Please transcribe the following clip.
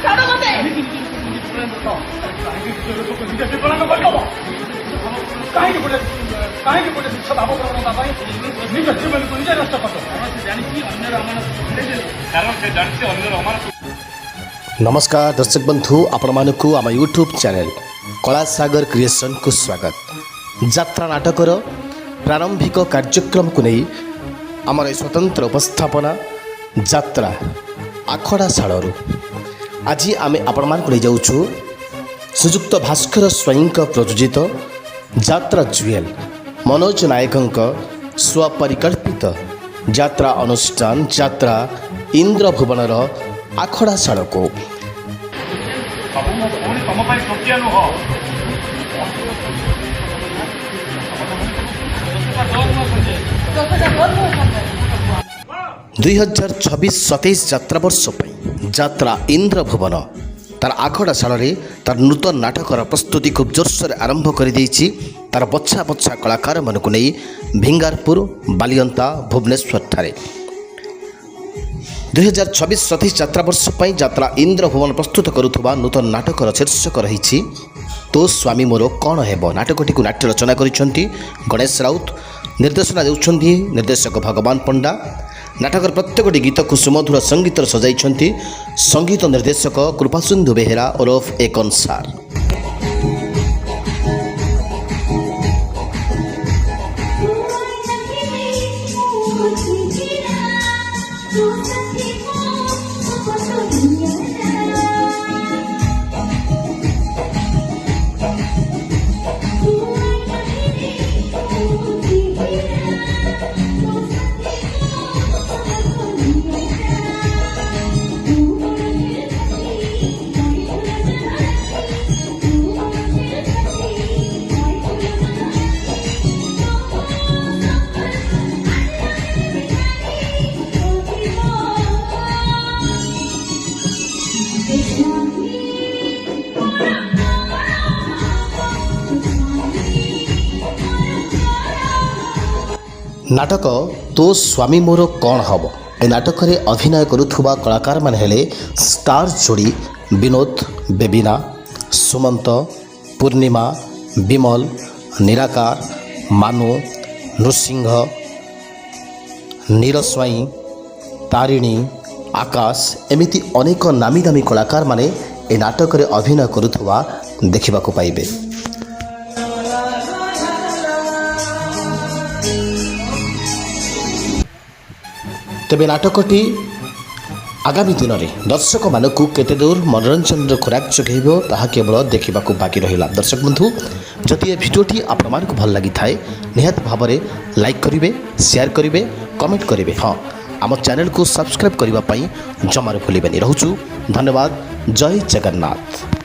ଛାଡ଼ ମତେ। କାହିଁକି ଗୋଟେ ମିଛ ଭାବ ପ୍ରବଣତା ପାଇଁ ନିଜ ଜୀବନକୁ ନିଜେ ନଷ୍ଟ କରିଦେବ? ଜାଣିଛି ଅନ୍ୟର ଅମାନତ, କାରଣ ସେ ଜାଣିଛି ଅନ୍ୟର ଅମାନତ। नमस्कार दर्शक बंधु आपण मानकु आम यूट्यूब चैनल कला सागर क्रिएशन को स्वागत। यात्रा नाटकर प्रारंभिक कार्यक्रम को नहीं आमर स्वतंत्र उपस्थापना यात्रा आखड़ा शालू आज आम आपण मान को जाऊँ श्रीजुक्त भास्कर स्वयं प्रयोजित यात्रा जुएल मनोज नायक स्वपरिकल्पित यात्रा अनुष्ठान यात्रा इंद्रभुवनर आखड़ा शाल को तुम प्रक्रिया नुह 2026-27 यात्रा वर्ष यात्रा इंद्रभुवन तार आखड़ा शाल तार नूतन नाटकर प्रस्तुति खूब जोरसोर आरंभ कर तार बछा बछा कलाकार मन को नहीं भिंगारपुर बालियंता भुवनेश्वर ठारे 2026-27 यात्रा वर्ष यात्रा इंद्रभुवन प्रस्तुत करुवा नूतन नाटकर शीर्षक रही तो स्वामी मोर कौन हेब। नाटकटी को नाट्य रचना करिसेंती गणेश राउत, निर्देशना देउछंती निर्देशक भगवान पंडा। नाटकर प्रत्येकटी गीत को सुमधुर संगीत सजाई संगीत निर्देशक कृपासिंधु बेहेरा ओरफ एक अनुसार। नाटक तो स्वामी मोर कौन हम ए नाटक रे अभिनय करुवा कलाकार मान हेले स्टार जोड़ी विनोद, बेबिना, सुमंत, पूर्णिमा, विमल, निराकार, मानु, नृसिंह, नीरस्वाई, तारिणी, आकाश एमिति अनेक नामी दामी कलाकार माने ए नाटक रे अभिनय करुवा देखा पाइबे। तेबे नाटकटी आगामी दिन में दर्शक मानक केते दूर मनोरंजन खोराक जगह ताहा केवल देखा बाकी रहा। दर्शक बंधु जदि ए भिडियोटी आपण मानक भल लगी थाए निहात भाव में लाइक करेंगे, शेयर करेंगे, कमेंट करेंगे। हाँ आम चैनल को सब्सक्राइब करने जमार भूलें। रोचु धन्यवाद। जय जगन्नाथ।